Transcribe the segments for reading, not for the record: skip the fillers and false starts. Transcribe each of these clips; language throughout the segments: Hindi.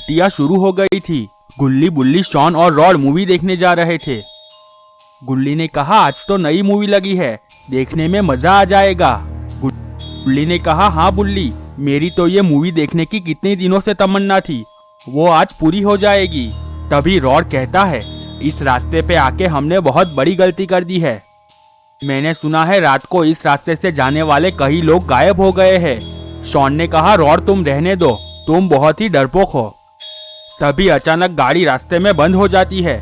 छुट्टियां शुरू हो गई थी। गुल्ली बुल्ली शॉन और रॉड मूवी देखने जा रहे थे। गुल्ली ने कहा आज तो नई मूवी लगी है, देखने में मजा आ जाएगा। गुल्ली ने कहा हाँ बुल्ली, मेरी तो ये मूवी देखने की कितने दिनों से तमन्ना थी, वो आज पूरी हो जाएगी। तभी रॉड कहता है इस रास्ते पे आके हमने बहुत बड़ी गलती कर दी है। मैंने सुना है रात को इस रास्ते से जाने वाले कई लोग गायब हो गए हैं। शॉन ने कहा रॉड तुम रहने दो, तुम बहुत ही डरपोक हो। तभी अचानक गाड़ी रास्ते में बंद हो जाती है।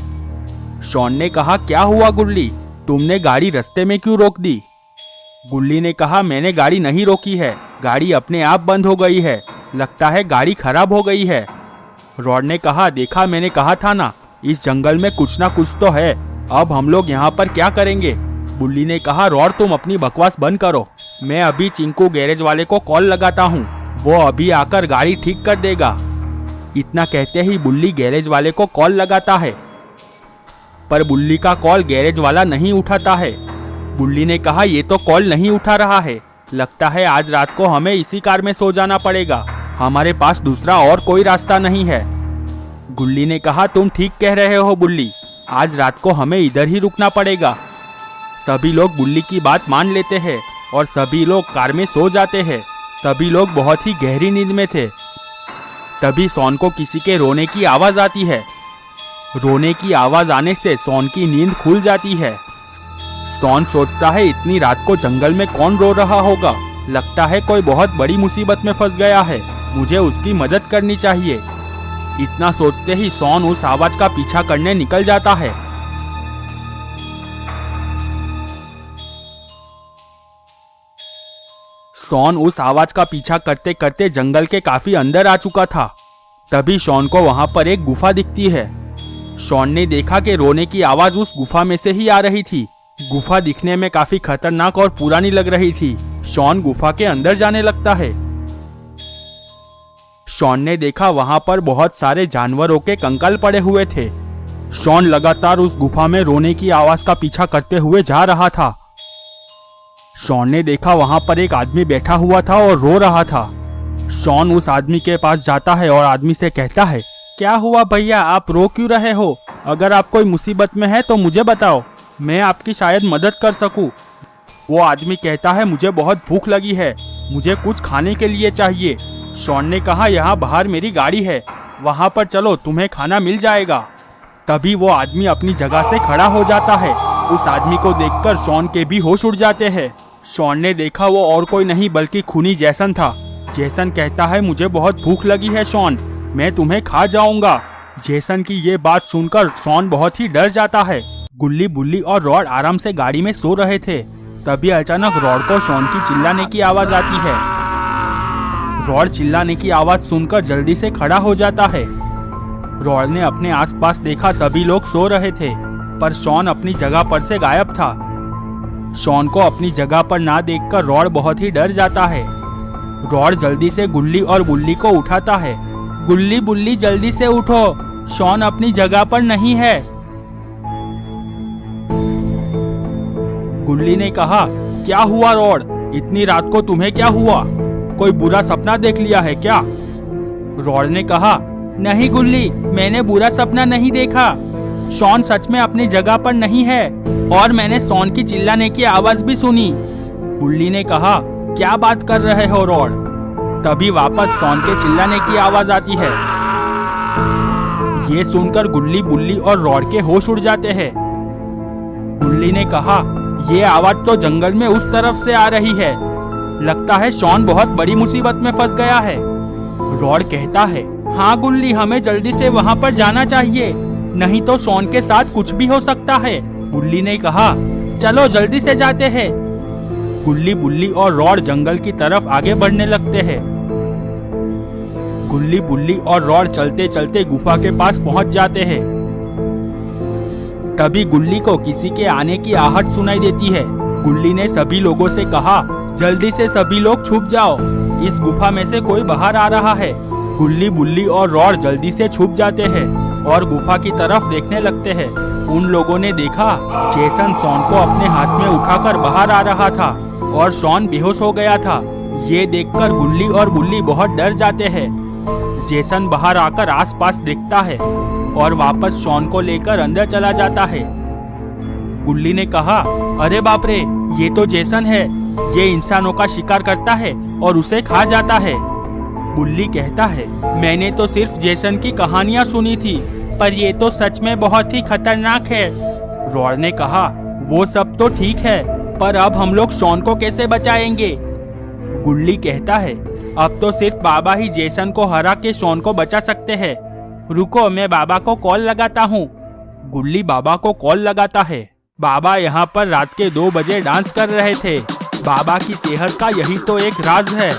शॉन ने कहा क्या हुआ गुल्ली, तुमने गाड़ी रास्ते में क्यों रोक दी? गुल्ली ने कहा मैंने गाड़ी नहीं रोकी है, गाड़ी अपने आप बंद हो गई है, लगता है गाड़ी खराब हो गई है। रॉड ने कहा देखा मैंने कहा था ना, इस जंगल में कुछ ना कुछ तो है, अब हम लोग यहाँ पर क्या करेंगे? गुल्ली ने कहा रॉड तुम अपनी बकवास बंद करो, मैं अभी चिंकू गैरेज वाले को कॉल लगाता हूँ, वो अभी आकर गाड़ी ठीक कर देगा। इतना कहते ही बुल्ली गैरेज वाले को कॉल लगाता है, पर बुल्ली का कॉल गैरेज वाला नहीं उठाता है। बुल्ली ने कहा ये तो कॉल नहीं उठा रहा है, लगता है आज रात को हमें इसी कार में सो जाना पड़ेगा, हमारे पास दूसरा और कोई रास्ता नहीं है। गुल्ली ने कहा तुम ठीक कह रहे हो बुल्ली, आज रात को हमें इधर ही रुकना पड़ेगा। सभी लोग बुल्ली की बात मान लेते हैं और सभी लोग कार में सो जाते हैं। सभी लोग बहुत ही गहरी नींद में थे। तभी शॉन को किसी के रोने की आवाज आती है। रोने की आवाज आने से शॉन की नींद खुल जाती है। शॉन सोचता है इतनी रात को जंगल में कौन रो रहा होगा, लगता है कोई बहुत बड़ी मुसीबत में फंस गया है, मुझे उसकी मदद करनी चाहिए। इतना सोचते ही शॉन उस आवाज का पीछा करने निकल जाता है। शॉन उस आवाज का पीछा करते करते जंगल के काफी अंदर आ चुका था। तभी शॉन को वहां पर एक गुफा दिखती है। शॉन ने देखा कि रोने की आवाज उस गुफा में से ही आ रही थी। गुफा दिखने में काफी खतरनाक और पुरानी लग रही थी। शॉन गुफा के अंदर जाने लगता है। शॉन ने देखा वहां पर बहुत सारे जानवरों के कंकाल पड़े हुए थे। शॉन लगातार उस गुफा में रोने की आवाज का पीछा करते हुए जा रहा था। शॉन ने देखा वहां पर एक आदमी बैठा हुआ था और रो रहा था। शॉन उस आदमी के पास जाता है और आदमी से कहता है क्या हुआ भैया, आप रो क्यों रहे हो? अगर आप कोई मुसीबत में है तो मुझे बताओ, मैं आपकी शायद मदद कर सकूं। वो आदमी कहता है मुझे बहुत भूख लगी है, मुझे कुछ खाने के लिए चाहिए। शॉन ने कहा यहाँ बाहर मेरी गाड़ी है, वहाँ पर चलो तुम्हें खाना मिल जाएगा। तभी वो आदमी अपनी जगह से खड़ा हो जाता है। उस आदमी को देखकर शॉन के भी होश उड़ जाते हैं। शॉन ने देखा वो और कोई नहीं बल्कि खूनी जैसन था। जैसन कहता है मुझे बहुत भूख लगी है शॉन, मैं तुम्हें खा जाऊंगा। जैसन की ये बात सुनकर शॉन बहुत ही डर जाता है। गुल्ली बुल्ली और रॉड आराम से गाड़ी में सो रहे थे। तभी अचानक रॉड को शॉन की चिल्लाने की आवाज आती है। रॉड चिल्लाने की आवाज सुनकर जल्दी से खड़ा हो जाता है। रॉड ने अपने आसपास देखा, सभी लोग सो रहे थे, पर शॉन अपनी जगह पर से गायब था। शॉन को अपनी जगह पर ना देखकर रॉड बहुत ही डर जाता है। रॉड जल्दी से गुल्ली और बुल्ली को उठाता है। गुल्ली बुल्ली जल्दी से उठो, शॉन अपनी जगह पर नहीं है। गुल्ली ने कहा क्या हुआ रॉड, इतनी रात को तुम्हें क्या हुआ, कोई बुरा सपना देख लिया है क्या? रॉड ने कहा नहीं गुल्ली, मैंने बुरा सपना नहीं देखा, शॉन सच में अपनी जगह पर नहीं है और मैंने शॉन की चिल्लाने की आवाज भी सुनी। गुल्ली ने कहा क्या बात कर रहे हो रॉड? तभी वापस शॉन के चिल्लाने की आवाज आती है। ये सुनकर गुल्ली बुल्ली और रॉड के होश उड़ जाते हैं। गुल्ली ने कहा ये आवाज तो जंगल में उस तरफ से आ रही है, लगता है शॉन बहुत बड़ी मुसीबत में फंस गया है। रॉड कहता है हाँ गुल्ली, हमें जल्दी से वहाँ पर जाना चाहिए, नहीं तो शॉन के साथ कुछ भी हो सकता है। गुल्ली ने कहा चलो जल्दी से जाते हैं। गुल्ली बुल्ली और रॉड जंगल की तरफ आगे बढ़ने लगते हैं। गुल्ली बुल्ली और रॉड चलते चलते गुफा के पास पहुंच जाते हैं। तभी गुल्ली को किसी के आने की आहट सुनाई देती है। गुल्ली ने सभी लोगों से कहा जल्दी से सभी लोग छुप जाओ, इस गुफा में से कोई बाहर आ रहा है। गुल्ली बुल्ली और रॉड जल्दी से छुप जाते हैं और गुफा की तरफ देखने लगते हैं। उन लोगों ने देखा जेसन शॉन को अपने हाथ में उठाकर बाहर आ रहा था और शॉन बेहोश हो गया था। ये देखकर गुल्ली और बुल्ली बहुत डर जाते हैं। जेसन बाहर आकर आसपास देखता है और वापस शॉन को लेकर अंदर चला जाता है। गुल्ली ने कहा, अरे बाप रे, ये तो जेसन है। ये इंसानों का शिकार करता है और उसे खा जाता है। बुल्ली कहता है, मैंने तो सिर्फ जेसन की कहानियां सुनी थी, पर ये तो सच में बहुत ही खतरनाक है। रॉड ने कहा, वो सब तो ठीक है, पर अब हम लोग शॉन को कैसे बचाएंगे? गुल्ली कहता है, अब तो सिर्फ बाबा ही जेसन को हरा के शॉन को बचा सकते हैं। रुको, मैं बाबा को कॉल लगाता हूँ। गुल्ली बाबा को कॉल लगाता है। बाबा यहाँ पर रात के 2 बजे डांस कर रहे थे। बाबा की सेहत का यही तो एक राज है।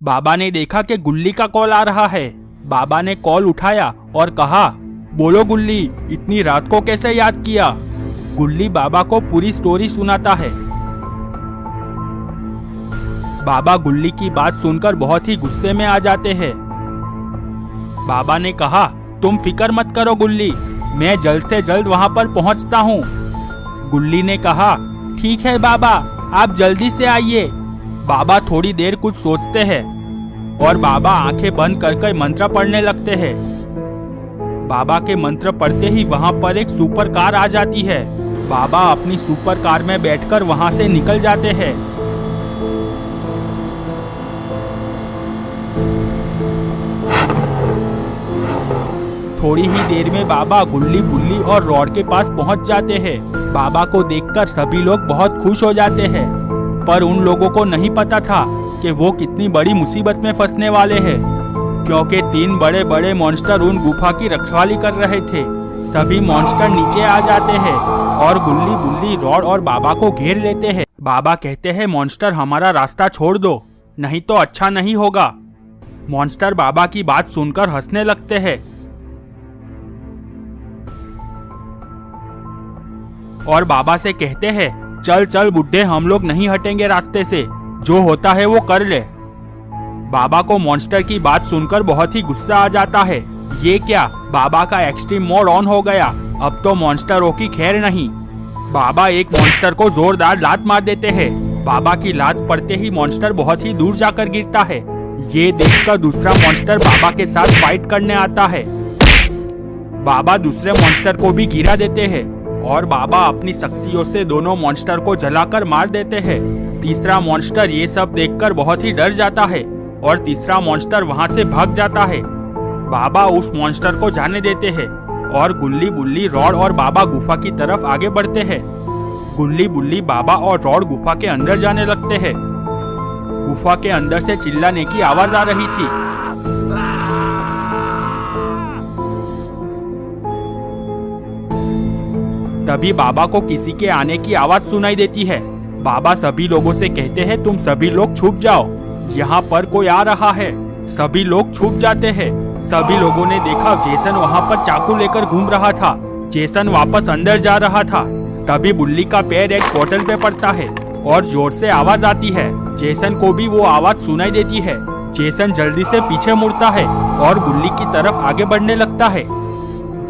बाबा ने देखा कि गुल्ली का कॉल आ रहा है। बाबा ने कॉल उठाया और कहा, बोलो गुल्ली, इतनी रात को कैसे याद किया? गुल्ली बाबा को पूरी स्टोरी सुनाता है। बाबा गुल्ली की बात सुनकर बहुत ही गुस्से में आ जाते हैं। बाबा ने कहा, तुम फिक्र मत करो गुल्ली, मैं जल्द से जल्द वहां पर पहुंचता हूं। गुल्ली ने कहा, ठीक है बाबा, आप जल्दी से आइए। बाबा थोड़ी देर कुछ सोचते हैं और बाबा आंखें बंद करके मंत्र पढ़ने लगते हैं। बाबा के मंत्र पढ़ते ही वहां पर एक सुपर कार आ जाती है। बाबा अपनी सुपर कार में बैठकर वहां से निकल जाते हैं। थोड़ी ही देर में बाबा गुल्ली, बुल्ली और रॉड के पास पहुंच जाते हैं। बाबा को देखकर सभी लोग बहुत खुश हो जाते हैं, पर उन लोगों को नहीं पता था कि वो कितनी बड़ी मुसीबत में फंसने वाले हैं, क्योंकि 3 बड़े बड़े मॉन्स्टर उन गुफा की रखवाली कर रहे थे। सभी मॉन्स्टर नीचे आ जाते हैं और गुल्ली, बुल्ली, रॉड और बाबा को घेर लेते हैं। बाबा कहते हैं, मॉन्स्टर हमारा रास्ता छोड़ दो, नहीं तो अच्छा नहीं होगा। मॉन्स्टर बाबा की बात सुनकर हंसने लगते हैं और बाबा से कहते हैं, चल चल बुड्ढे, हम लोग नहीं हटेंगे रास्ते से, जो होता है वो कर ले। बाबा को मॉन्स्टर की बात सुनकर बहुत ही गुस्सा आ जाता है। ये क्या, बाबा का एक्सट्रीम मोड ऑन हो गया। अब तो मॉन्स्टरों की खैर नहीं। बाबा एक मॉन्स्टर को जोरदार लात मार देते हैं। बाबा की लात पड़ते ही मॉन्स्टर बहुत ही दूर जाकर गिरता है। ये देखकर दूसरा मॉन्स्टर बाबा के साथ फाइट करने आता है। बाबा दूसरे मॉन्स्टर को भी गिरा देते हैं और बाबा अपनी शक्तियों से दोनों मॉन्स्टर को जलाकर मार देते हैं। तीसरा मॉन्स्टर ये सब देखकर बहुत ही डर जाता है और तीसरा मॉन्स्टर वहां से भाग जाता है। बाबा उस मॉन्स्टर को जाने देते हैं और गुल्ली, बुल्ली, रॉड और बाबा गुफा की तरफ आगे बढ़ते हैं। गुल्ली, बुल्ली, बाबा और रॉड गुफा के अंदर जाने लगते हैं। गुफा के अंदर से चिल्लाने की आवाज आ रही थी। तभी बाबा को किसी के आने की आवाज सुनाई देती है। बाबा सभी लोगों से कहते हैं, तुम सभी लोग छुप जाओ, यहाँ पर कोई आ रहा है। सभी लोग छुप जाते हैं। सभी लोगों ने देखा जेसन वहाँ पर चाकू लेकर घूम रहा था। जेसन वापस अंदर जा रहा था। तभी बुल्ली का पैर एक बोतल पे पड़ता है और जोर से आवाज आती है। जेसन को भी वो आवाज सुनाई देती है। जेसन जल्दी से पीछे मुड़ता है और बुल्ली की तरफ आगे बढ़ने लगता है।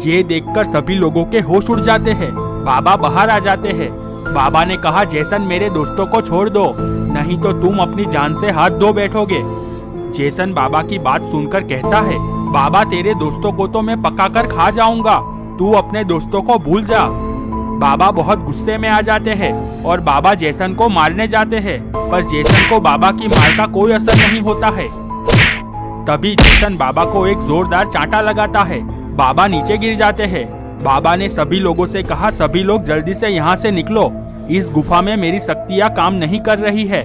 ये देखकर सभी लोगों के होश उड़ जाते हैं। बाबा बाहर आ जाते हैं। बाबा ने कहा, जेसन मेरे दोस्तों को छोड़ दो, नहीं तो तुम अपनी जान से हाथ धो बैठोगे। जेसन बाबा की बात सुनकर कहता है, बाबा तेरे दोस्तों को तो मैं पकाकर खा जाऊंगा, तू अपने दोस्तों को भूल जा। बाबा बहुत गुस्से में आ जाते हैं और बाबा जेसन को मारने जाते हैं, पर जेसन को बाबा की मार का कोई असर नहीं होता है। तभी जेसन बाबा को एक जोरदार चांटा लगाता है। बाबा नीचे गिर जाते हैं। बाबा ने सभी लोगों से कहा, सभी लोग जल्दी से यहाँ से निकलो, इस गुफा में मेरी शक्तियाँ काम नहीं कर रही है।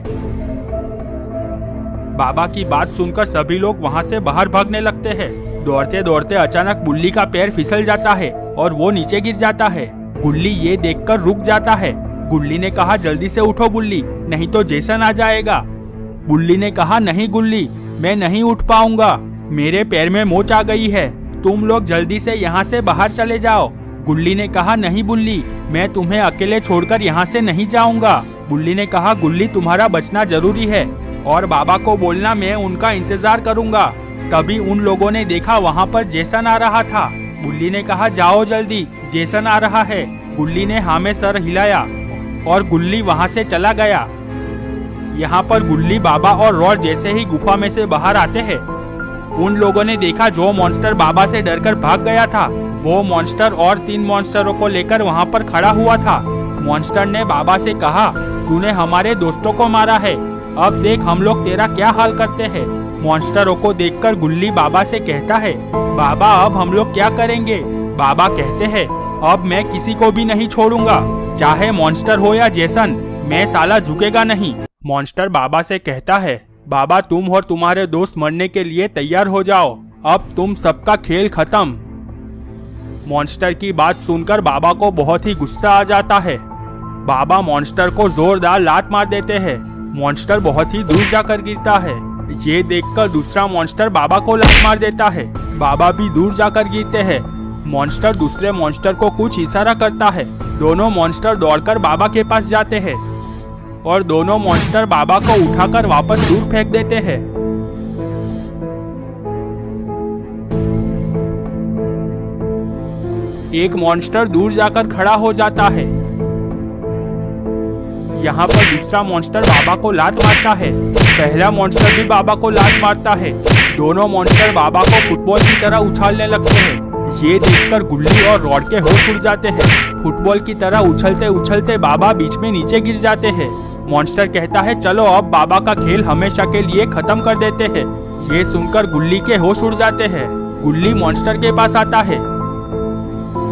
बाबा की बात सुनकर सभी लोग वहाँ से बाहर भागने लगते हैं। दौड़ते दौड़ते अचानक बुल्ली का पैर फिसल जाता है और वो नीचे गिर जाता है। गुल्ली ये देखकर रुक जाता है। गुल्ली ने कहा, जल्दी से उठो बुल्ली, नहीं तो जेसन आ जाएगा। बुल्ली ने कहा, नहीं गुल्ली, मैं नहीं उठ पाऊंगा, मेरे पैर में मोच आ गई है, तुम लोग जल्दी से यहाँ से बाहर चले जाओ। गुल्ली ने कहा, नहीं बुल्ली, मैं तुम्हें अकेले छोड़कर यहाँ से नहीं जाऊंगा। बुल्ली ने कहा, गुल्ली तुम्हारा बचना जरूरी है और बाबा को बोलना मैं उनका इंतजार करूंगा। तभी उन लोगों ने देखा वहाँ पर जेसन आ रहा था। बुल्ली ने कहा, जाओ जल्दी, जेसन आ रहा है। गुल्ली ने हाँ में सर हिलाया और गुल्ली वहाँ से चला गया। यहाँ पर गुल्ली, बाबा और रॉड जैसे ही गुफा में से बाहर आते हैं, उन लोगों ने देखा जो मॉन्स्टर बाबा से डरकर भाग गया था, वो मॉन्स्टर और 3 मॉन्स्टरों को लेकर वहाँ पर खड़ा हुआ था। मॉन्स्टर ने बाबा से कहा, तूने हमारे दोस्तों को मारा है, अब देख हम लोग तेरा क्या हाल करते हैं। मॉन्स्टरों को देखकर गुल्ली बाबा से कहता है, बाबा अब हम लोग क्या करेंगे। बाबा कहते हैं, अब मैं किसी को भी नहीं छोड़ूंगा, चाहे मॉन्स्टर हो या जेसन, मैं साला झुकेगा नहीं। मॉन्स्टर बाबा से कहता है, बाबा तुम और तुम्हारे दोस्त मरने के लिए तैयार हो जाओ, अब तुम सबका खेल खत्म। मॉन्स्टर की बात सुनकर बाबा को बहुत ही गुस्सा आ जाता है। बाबा मॉन्स्टर को जोरदार लात मार देते हैं। मॉन्स्टर बहुत ही दूर जाकर गिरता है। ये देखकर दूसरा मॉन्स्टर बाबा को लात मार देता है। बाबा भी दूर जाकर गिरते हैं। मॉन्स्टर दूसरे मॉन्स्टर को कुछ इशारा करता है। दोनों मॉन्स्टर दौड़कर बाबा के पास जाते हैं और दोनों मॉन्स्टर बाबा को उठाकर वापस दूर फेंक देते हैं। एक मॉन्स्टर दूर जाकर खड़ा हो जाता है। यहाँ पर दूसरा मॉन्स्टर बाबा को लात मारता है। पहला मॉन्स्टर भी बाबा को लात मारता है। दोनों मॉन्स्टर बाबा को फुटबॉल की तरह उछालने लगते हैं। ये देखकर गुल्ली और रॉड के होश उड़ जाते हैं। फुटबॉल की तरह उछलते उछलते बाबा बीच में नीचे गिर जाते हैं। मॉन्स्टर कहता है, चलो अब बाबा का खेल हमेशा के लिए खत्म कर देते हैं। ये सुनकर गुल्ली के होश उड़ जाते हैं। गुल्ली मॉन्स्टर के पास आता है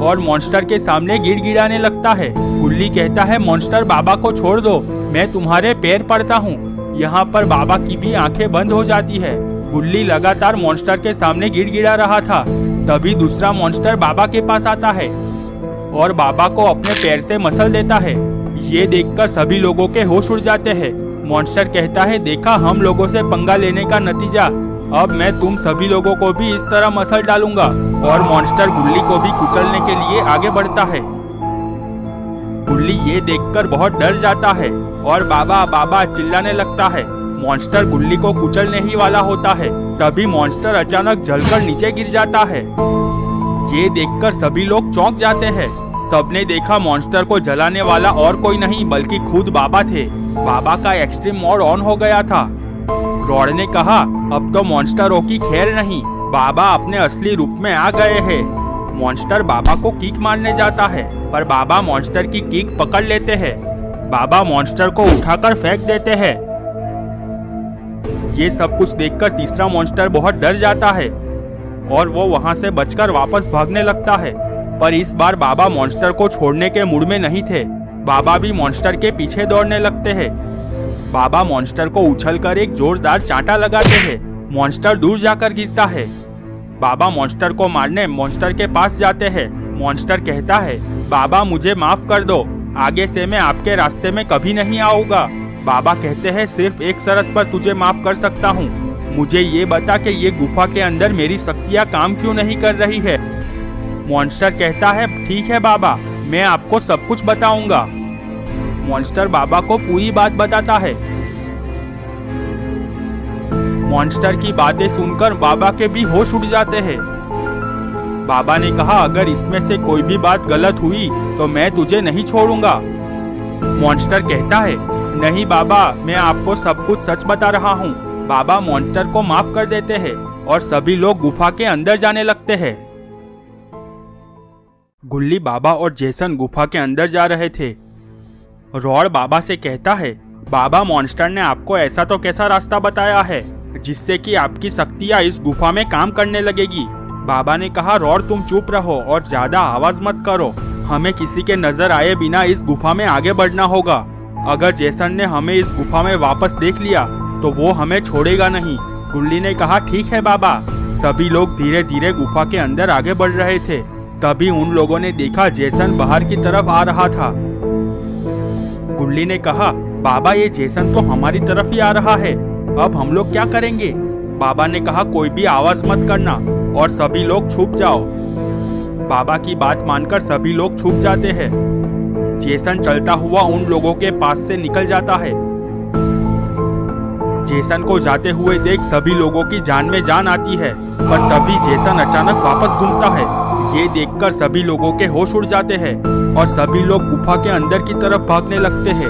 और मॉन्स्टर के सामने गिड़गिड़ाने लगता है। गुल्ली कहता है, मॉन्स्टर बाबा को छोड़ दो, मैं तुम्हारे पैर पड़ता हूँ। यहाँ पर बाबा की भी आंखें बंद हो जाती है। गुल्ली लगातार मॉन्स्टर के सामने गिड़गिड़ा रहा था। तभी दूसरा मॉन्स्टर बाबा के पास आता है और बाबा को अपने पैर से मसल देता है। ये देखकर सभी लोगों के होश उड़ जाते हैं। मॉन्स्टर कहता है, देखा हम लोगों से पंगा लेने का नतीजा, अब मैं तुम सभी लोगों को भी इस तरह मसल डालूंगा। और मॉन्स्टर गुल्ली को भी कुचलने के लिए आगे बढ़ता है। गुल्ली ये देखकर बहुत डर जाता है और बाबा बाबा चिल्लाने लगता है। मॉन्स्टर गुल्ली को कुचलने ही वाला होता है। तभी मॉन्स्टर अचानक जलकर नीचे गिर जाता है। ये देखकर सभी लोग चौंक जाते हैं। सबने देखा मॉन्स्टर को जलाने वाला और कोई नहीं बल्कि खुद बाबा थे। बाबा का एक्सट्रीम मोड ऑन हो गया था। रॉड ने कहा, अब तो मॉन्स्टरों की खैर नहीं, बाबा अपने असली रूप में आ गए हैं। मॉन्स्टर बाबा को किक मारने जाता है पर बाबा मॉन्स्टर की किक पकड़ लेते हैं। बाबा मॉन्स्टर को उठाकर फेंक देते हैं। ये सब कुछ देखकर तीसरा मॉन्स्टर बहुत डर जाता है और वो वहां से बचकर वापस भागने लगता है। पर इस बार बाबा मॉन्स्टर को छोड़ने के मूड में नहीं थे। बाबा भी मॉन्स्टर के पीछे दौड़ने लगते हैं। बाबा मॉन्स्टर को उछलकर एक जोरदार चांटा लगाते हैं। मॉन्स्टर दूर जाकर गिरता है। बाबा मॉन्स्टर को मारने मॉन्स्टर के पास जाते हैं। मॉन्स्टर कहता है, बाबा मुझे माफ कर दो, आगे से मैं आपके रास्ते में कभी नहीं आऊंगा। बाबा कहते हैं, सिर्फ एक शर्त पर तुझे माफ कर सकता हूँ, मुझे ये बता कि ये गुफा के अंदर मेरी शक्तियाँ काम क्यों नहीं कर रही है। मॉन्स्टर कहता है, ठीक है बाबा, मैं आपको सब कुछ बताऊंगा। मॉन्स्टर बाबा को पूरी बात बताता है। मॉन्स्टर की बातें सुनकर बाबा के भी होश उड़ जाते हैं। बाबा ने कहा, अगर इसमें से कोई भी बात गलत हुई तो मैं तुझे नहीं छोड़ूंगा। मॉन्स्टर कहता है, नहीं बाबा, मैं आपको सब कुछ सच बता रहा हूँ। बाबा मॉन्स्टर को माफ कर देते हैं और सभी लोग गुफा के अंदर जाने लगते हैं। गुल्ली, बाबा और जेसन गुफा के अंदर जा रहे थे। रॉड बाबा से कहता है, बाबा मॉन्स्टर ने आपको ऐसा तो कैसा रास्ता बताया है जिससे कि आपकी शक्तियाँ इस गुफा में काम करने लगेगी। बाबा ने कहा, रॉड तुम चुप रहो और ज्यादा आवाज मत करो, हमें किसी के नजर आए बिना इस गुफा में आगे बढ़ना होगा। अगर जेसन ने हमें इस गुफा में वापस देख लिया तो वो हमें छोड़ेगा नहीं। गुल्ली ने कहा, ठीक है बाबा। सभी लोग धीरे धीरे गुफा के अंदर आगे बढ़ रहे थे। तभी उन लोगों ने देखा जेसन बाहर की तरफ आ रहा था। गुल्ली ने कहा, बाबा ये जेसन तो हमारी तरफ ही आ रहा है, अब हम लोग क्या करेंगे। बाबा ने कहा, कोई भी आवाज मत करना और सभी लोग छुप जाओ। बाबा की बात मानकर सभी लोग छुप जाते हैं। जेसन चलता हुआ उन लोगों के पास से निकल जाता है। जेसन को जाते हुए देख सभी लोगों की जान में जान आती है, पर तभी जेसन अचानक वापस घूमता है। ये देखकर सभी लोगों के होश उड़ जाते हैं और सभी लोग गुफा के अंदर की तरफ भागने लगते हैं।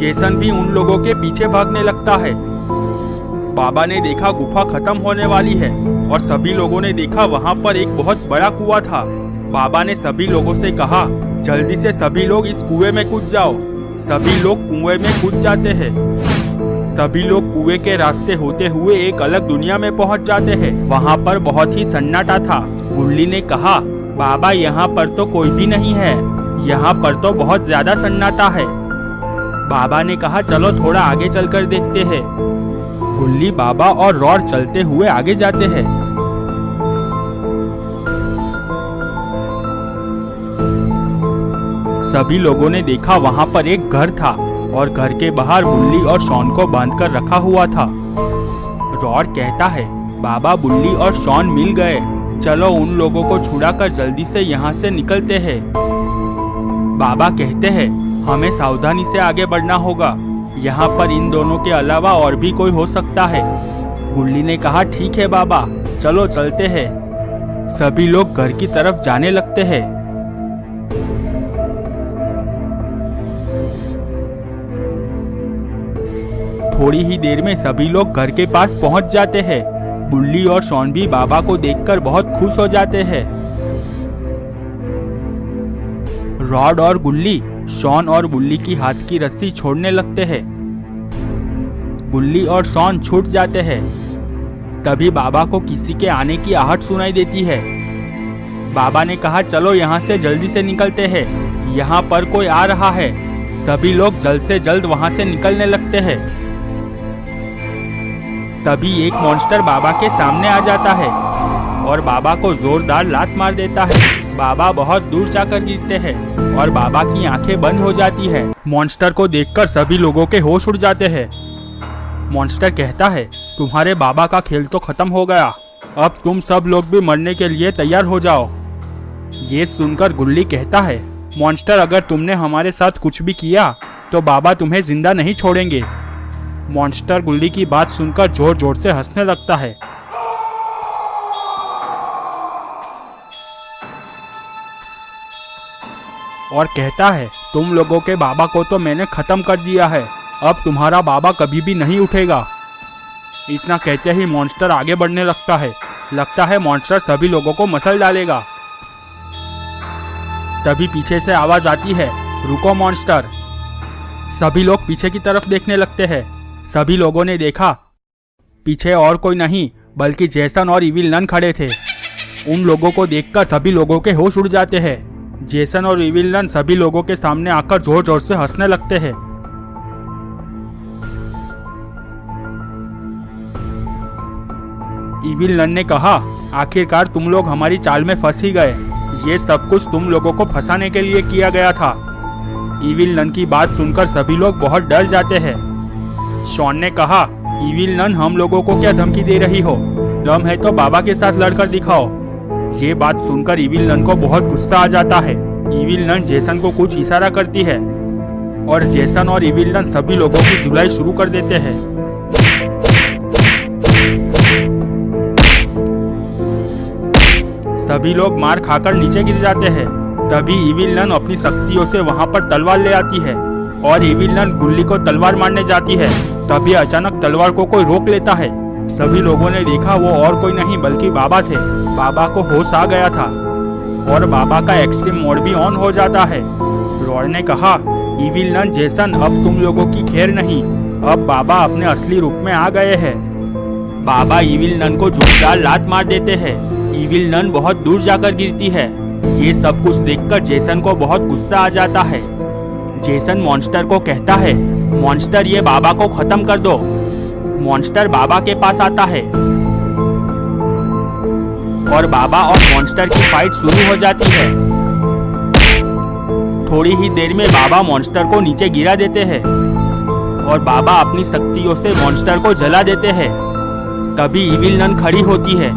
जेसन भी उन लोगों के पीछे भागने लगता है। बाबा ने देखा गुफा खत्म होने वाली है और सभी लोगों ने देखा वहां पर एक बहुत बड़ा कुआं था। बाबा ने सभी लोगों से कहा, जल्दी से सभी लोग इस कुएं में कूद जाओ। सभी लोग कुएं में कूद जाते हैं। सभी लोग कुएं के रास्ते होते हुए एक अलग दुनिया में पहुंच जाते हैं। वहां पर बहुत ही सन्नाटा था। गुल्ली ने कहा, बाबा यहाँ पर तो कोई भी नहीं है, यहाँ पर तो बहुत ज्यादा सन्नाटा है। बाबा ने कहा, चलो थोड़ा आगे चलकर देखते हैं। गुल्ली, बाबा और रॉड चलते हुए आगे जाते हैं। सभी लोगों ने देखा वहां पर एक घर था और घर के बाहर बुल्ली और शॉन को बांधकर रखा हुआ था। रॉड कहता है, बाबा, बुल्ली और शॉन मिल गए, चलो उन लोगों को छुड़ाकर जल्दी से यहाँ से निकलते हैं। बाबा कहते हैं, हमें सावधानी से आगे बढ़ना होगा, यहाँ पर इन दोनों के अलावा और भी कोई हो सकता है। गुल्ली ने कहा, ठीक है बाबा, चलो चलते हैं। सभी लोग घर की तरफ जाने लगते हैं। थोड़ी ही देर में सभी लोग घर के पास पहुंच जाते हैं। बुल्ली और शॉन भी बाबा को देखकर बहुत खुश हो जाते हैं। रॉड और गुल्ली शॉन और बुल्ली की हाथ की रस्सी छोड़ने लगते हैं। बुल्ली और शॉन छूट जाते हैं। तभी बाबा को किसी के आने की आहट सुनाई देती है। बाबा ने कहा, चलो यहाँ से जल्दी से निकलते हैं, यहाँ पर कोई आ रहा है। सभी लोग जल्द से जल्द वहाँ से निकलने लगते हैं। तभी एक मॉन्स्टर बाबा के सामने आ जाता है और बाबा को जोरदार लात मार देता है। बाबा बहुत दूर जाकर गिरते हैं और बाबा की आंखें बंद हो जाती है। मॉन्स्टर को देखकर सभी लोगों के होश उड़ जाते हैं। मॉन्स्टर कहता है, तुम्हारे बाबा का खेल तो खत्म हो गया, अब तुम सब लोग भी मरने के लिए तैयार हो जाओ। ये सुनकर गुल्ली कहता है, मॉन्स्टर, अगर तुमने हमारे साथ कुछ भी किया तो बाबा तुम्हें जिंदा नहीं छोड़ेंगे। मॉन्स्टर गुल्ली की बात सुनकर जोर जोर से हंसने लगता है। और कहता है, तुम लोगों के बाबा को तो मैंने खत्म कर दिया है, अब तुम्हारा बाबा कभी भी नहीं उठेगा। इतना कहते ही मॉन्स्टर आगे बढ़ने लगता है। लगता है मॉन्स्टर सभी लोगों को मसल डालेगा। तभी पीछे से आवाज आती है, रुको मॉन्स्टर। सभी लोग पीछे की तरफ देखने लगते हैं। सभी लोगों ने देखा पीछे और कोई नहीं बल्कि जेसन और इविल नन खड़े थे। उन लोगों को देखकर सभी लोगों के होश उड़ जाते हैं। जेसन और इविल नन सभी लोगों के सामने आकर जोर जोर से हंसने लगते हैं। इविल नन ने कहा, आखिरकार तुम लोग हमारी चाल में फंस ही गए, ये सब कुछ तुम लोगों को फंसाने के लिए किया गया था। इविल नन की बात सुनकर सभी लोग बहुत डर जाते हैं। शॉन ने कहा, इविल नन, हम लोगों को क्या धमकी दे रही हो? दम है तो बाबा के साथ लड़कर दिखाओ। ये बात सुनकर इविल नन को बहुत गुस्सा आ जाता है। इविल नन जेसन को कुछ इशारा करती है और जेसन और इविल नन सभी लोगों की धुलाई शुरू कर देते हैं। सभी लोग मार खाकर नीचे गिर जाते हैं। तभी इविल नन अपनी शक्तियों से वहां पर तलवार ले आती है और इविल नन गुल्ली को तलवार मारने जाती है। तभी अचानक तलवार को कोई रोक लेता है। सभी लोगों ने देखा वो और कोई नहीं बल्कि बाबा थे। बाबा को होश आ गया था और बाबा का एक्सट्रीम मोड भी ऑन हो जाता है। रॉड ने कहा, इविल नन, जेसन, अब तुम लोगों की खैर नहीं, अब बाबा अपने असली रूप में आ गए हैं। बाबा इविल नन को जोरदार लात मार देते हैं। इविल नन बहुत दूर जाकर गिरती है। ये सब कुछ देखकर जेसन को बहुत गुस्सा आ जाता है। जेसन मॉन्स्टर को कहता है, मॉन्स्टर, ये बाबा को खत्म कर दो। मॉन्स्टर बाबा के पास आता है और बाबा और मॉन्स्टर की फाइट शुरू हो जाती है। थोड़ी ही देर में बाबा मॉन्स्टर को नीचे गिरा देते हैं और बाबा अपनी शक्तियों से मॉन्स्टर को जला देते हैं। तभी इविल नन खड़ी होती है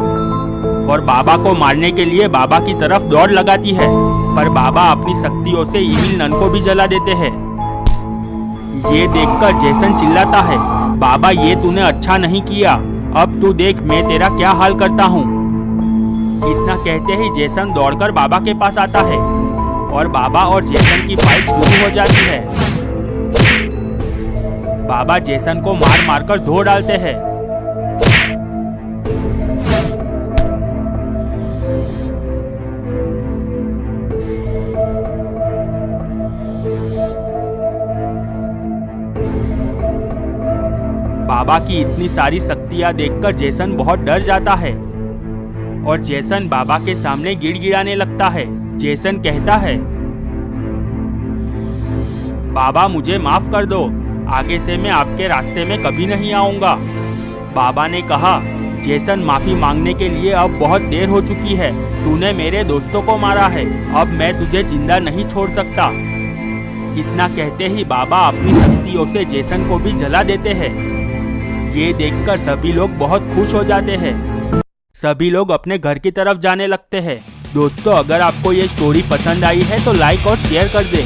और बाबा को मारने के लिए बाबा की तरफ दौड़ लगाती है, पर बाबा अपनी शक्तियों से इविल नन को भी जला देते हैं। ये देखकर जेसन चिल्लाता है, बाबा, ये तूने अच्छा नहीं किया, अब तू देख मैं तेरा क्या हाल करता हूँ। इतना कहते ही जेसन दौड़कर बाबा के पास आता है और बाबा और जेसन की फाइट शुरू हो जाती है। बाबा जेसन को मार मार कर धो डालते हैं। बाबा की इतनी सारी शक्तियां देखकर जेसन बहुत डर जाता है और जेसन बाबा के सामने गिड़गिड़ाने लगता है। जेसन कहता है, बाबा मुझे माफ कर दो, आगे से मैं आपके रास्ते में कभी नहीं आऊंगा। बाबा ने कहा, जेसन माफी मांगने के लिए अब बहुत देर हो चुकी है। तूने मेरे दोस्तों को मारा है, अब मैं तुझे जिंदा नहीं छोड़ सकता। इतना कहते ही बाबा अपनी शक्तियों से जेसन को भी जला देते हैं। ये देखकर सभी लोग बहुत खुश हो जाते हैं। सभी लोग अपने घर की तरफ जाने लगते हैं। दोस्तों, अगर आपको ये स्टोरी पसंद आई है तो लाइक और शेयर कर दें